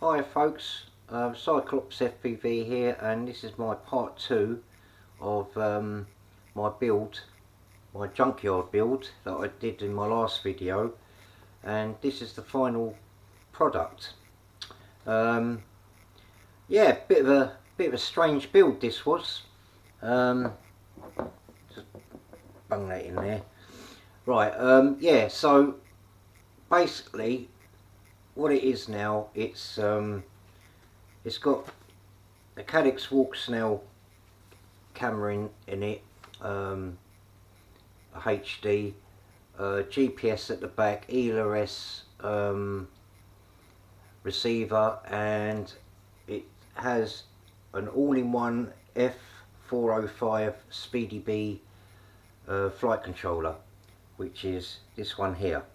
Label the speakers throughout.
Speaker 1: Hi folks, Cyclops FPV here, and this is my part 2 of my build, my junkyard build that I did in my last video, and this is the final product. Yeah, bit of a strange build this was. Just bung that in there. Right, yeah, so basically what it is now, it's got a Caddx walk snell camera in it, a HD, GPS at the back, ELRS receiver, and it has an all-in-one F405 Speedy B flight controller, which is this one here.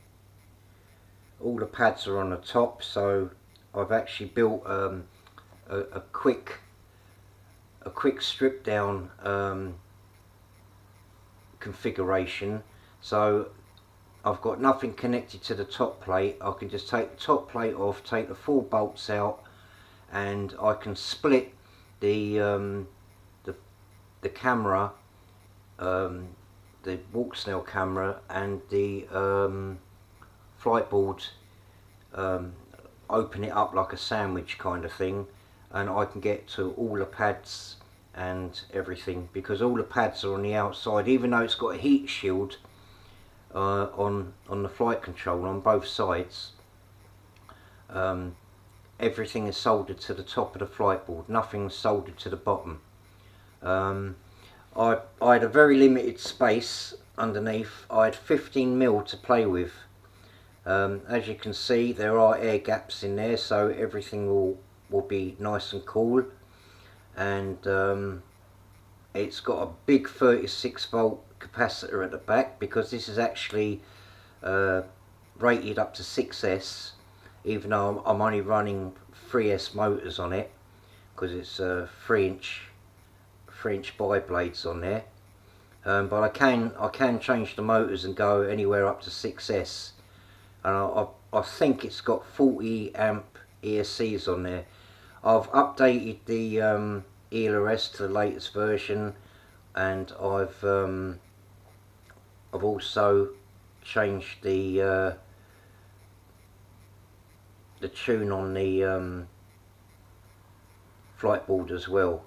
Speaker 1: All the pads are on the top, so I've actually built a quick strip down configuration. So I've got nothing connected to the top plate. I can just take the top plate off, take the 4 bolts out, and I can split the camera, the walk snell camera, and the flight board, open it up like a sandwich kind of thing, and I can get to all the pads and everything, because all the pads are on the outside. Even though it's got a heat shield on the flight controller on both sides, everything is soldered to the top of the flight board, nothing's soldered to the bottom. I had a very limited space underneath. I had 15mm to play with. As you can see, there are air gaps in there, so everything will be nice and cool. And it's got a big 36 volt capacitor at the back, because this is actually rated up to 6S, even though I'm only running 3S motors on it, because it's 3-inch bi blades on there. But I can change the motors and go anywhere up to 6S. And I think it's got 40 amp ESCs on there. I've updated the ELRS to the latest version, and I've also changed the tune on the flight board as well,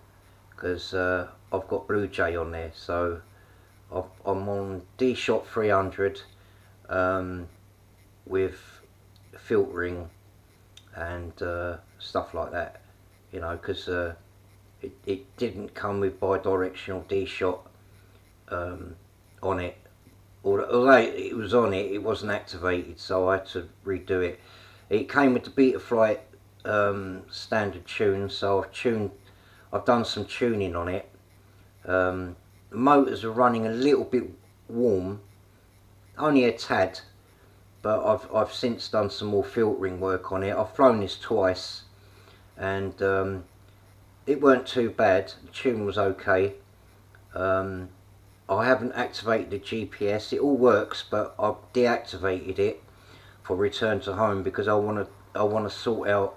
Speaker 1: because I've got Blue Jay on there. So I'm on D-Shot 300 with filtering and stuff like that, you know, because it didn't come with bi-directional D-Shot on it. Although it was on it, it wasn't activated, so I had to redo it. It came with the Betaflight standard tune, so I've done some tuning on it. The motors are running a little bit warm, only a tad, but I've since done some more filtering work on it. I've flown this twice, and it weren't too bad. The tune was okay. I haven't activated the GPS. It all works, but I've deactivated it for return to home, because I want to sort out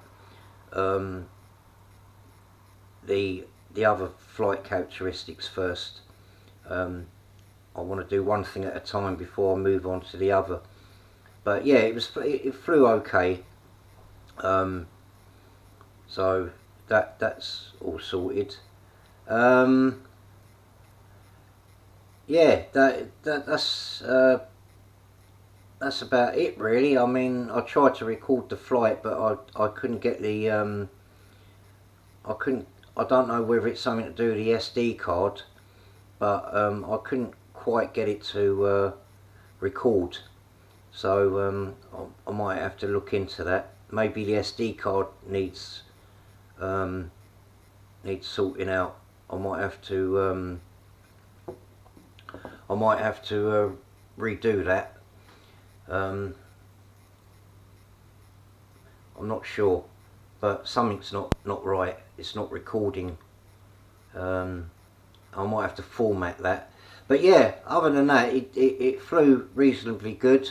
Speaker 1: the other flight characteristics first. I want to do one thing at a time before I move on to the other. But yeah, it flew okay. So that's all sorted. Yeah, that's about it really. I mean, I tried to record the flight, but I couldn't get the I don't know whether it's something to do with the SD card, but I couldn't quite get it to record. So I might have to look into that. Maybe the SD card needs sorting out. I might have to redo that. I'm not sure, but something's not right. It's not recording. I might have to format that. But yeah, other than that, it flew reasonably good.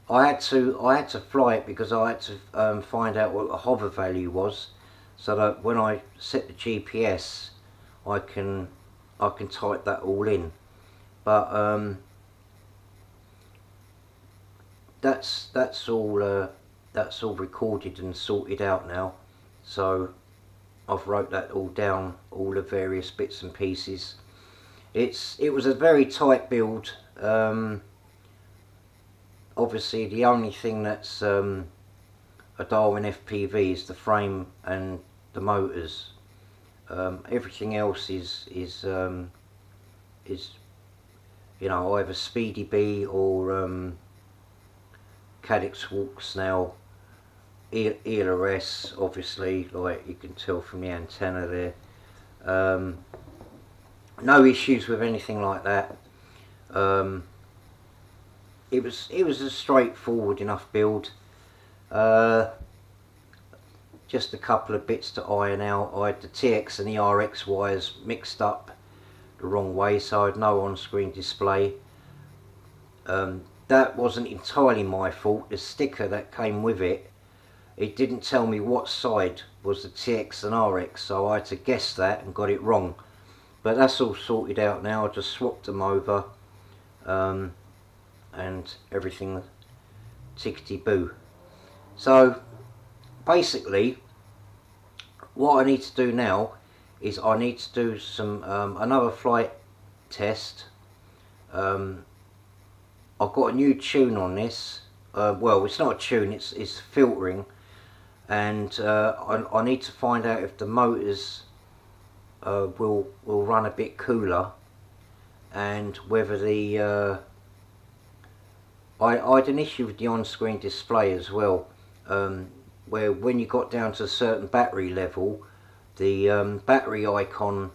Speaker 1: I had to fly it because I had to find out what the hover value was, so that when I set the GPS, I can type that all in. But that's all recorded and sorted out now. So I've wrote that all down, all the various bits and pieces. It was a very tight build. Obviously the only thing that's a Darwin FPV is the frame and the motors. Everything else is you know, either Speedy B or Caddx Walk Snail, Ealer S, obviously, like you can tell from the antenna there. No issues with anything like that. It was a straightforward enough build. Just a couple of bits to iron out. I had the TX and the RX wires mixed up the wrong way, so I had no on-screen display. That wasn't entirely my fault. The sticker that came with it, it didn't tell me what side was the TX and RX, so I had to guess that and got it wrong. But that's all sorted out now. I just swapped them over, and everything tickety-boo. So basically what I need to do now is I need to do some another flight test. I've got a new tune on this. Well, it's not a tune, it's filtering, and I need to find out if the motors will run a bit cooler, and whether the I had an issue with the on-screen display as well, where when you got down to a certain battery level, the battery icon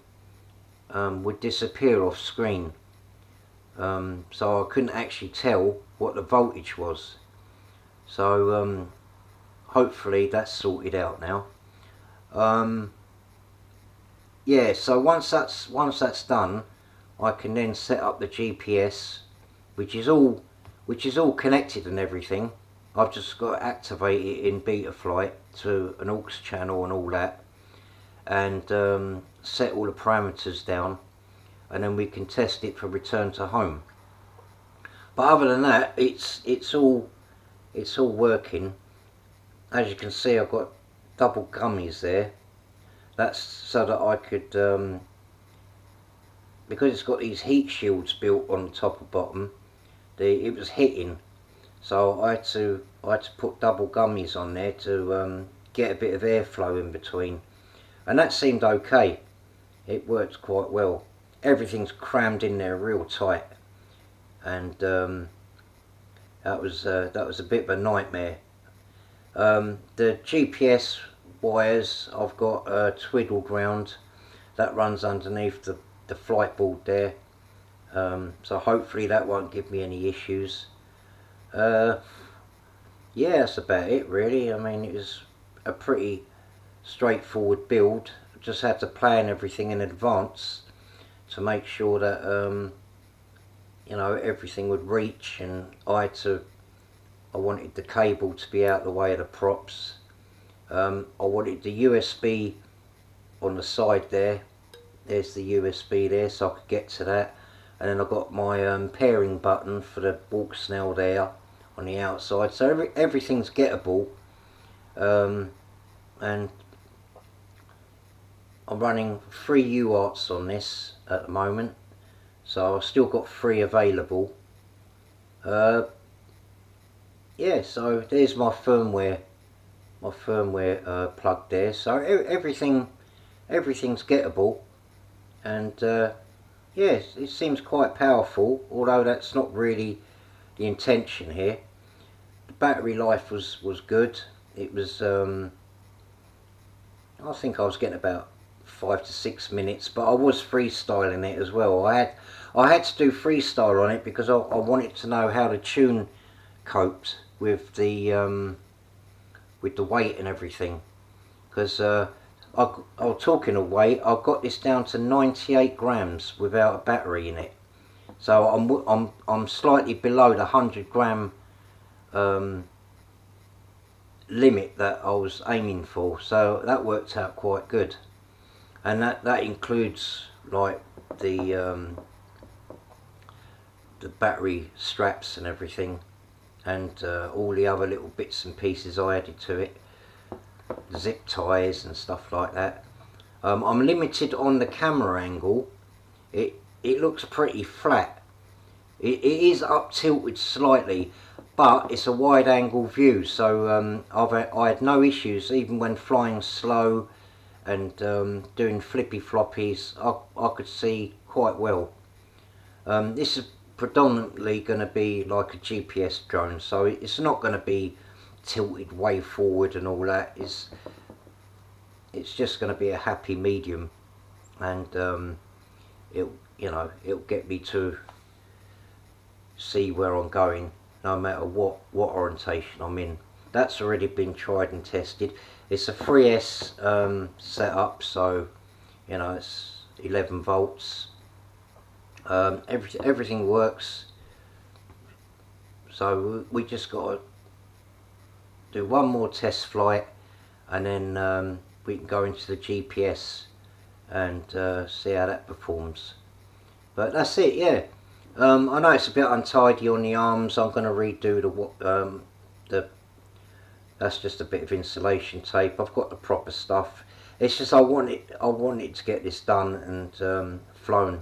Speaker 1: would disappear off screen. So I couldn't actually tell what the voltage was. So hopefully that's sorted out now. Yeah, so once that's done, I can then set up the GPS, which is all connected and everything. I've just got to activate it in Betaflight to an aux channel and all that, and set all the parameters down, and then we can test it for return to home. But other than that, it's all working. As you can see, I've got double gummies there. That's so that I could, because it's got these heat shields built on the top and bottom, it was hitting, so I had to put double gummies on there to get a bit of airflow in between, and that seemed okay. It worked quite well. Everything's crammed in there real tight, and that was a bit of a nightmare. The GPS wires I've got twiddled round. That runs underneath the flight board there. So hopefully that won't give me any issues. Yeah, that's about it really. I mean, it was a pretty straightforward build. Just had to plan everything in advance to make sure that you know, everything would reach, and I wanted the cable to be out the way of the props. I wanted the USB on the side there. There's the USB there, so I could get to that. And then I've got my pairing button for the walk snail there on the outside. So everything's gettable. And I'm running 3 UARTs on this at the moment, so I've still got 3 available. Yeah, so there's my firmware plug there. So everything's gettable, and yes, it seems quite powerful, although that's not really the intention here. The battery life was good. It was I think I was getting about 5 to 6 minutes, but I was freestyling it as well. I had to do freestyle on it because I wanted to know how the tune coped with the weight and everything, because I'll talking of weight, I've got this down to 98 grams without a battery in it. So I'm slightly below the 100 gram limit that I was aiming for, so that worked out quite good. And that includes like the battery straps and everything, and all the other little bits and pieces I added to it, zip ties and stuff like that. I'm limited on the camera angle. It looks pretty flat. It is up tilted slightly, but it's a wide angle view, so I had no issues even when flying slow and doing flippy floppies. I could see quite well. This is predominantly going to be like a GPS drone, so it's not going to be tilted way forward and all that. It's just going to be a happy medium, and it'll get me to see where I'm going no matter what orientation I'm in. That's already been tried and tested. It's a 3S setup, so it's 11 volts. Everything works, so we just got to do one more test flight, and then we can go into the GPS and see how that performs. But that's it, yeah. I know it's a bit untidy on the arms. I'm going to redo the that's just a bit of insulation tape. I've got the proper stuff. It's just I wanted to get this done and flown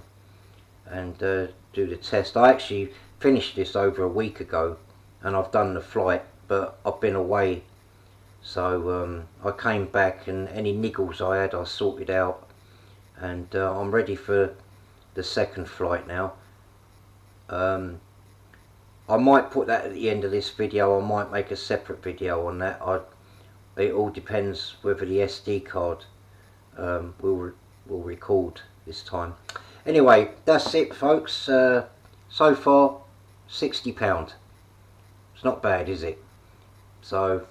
Speaker 1: and do the test. I actually finished this over a week ago, and I've done the flight, but I've been away, so I came back, and any niggles I had I sorted out, and I'm ready for the second flight now. I might put that at the end of this video. I might make a separate video on that. It all depends whether the SD card will record this time. Anyway, that's it, folks. So far, £60. It's not bad, is it? So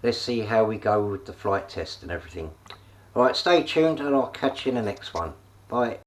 Speaker 1: let's see how we go with the flight test and everything. Alright, stay tuned, and I'll catch you in the next one. Bye.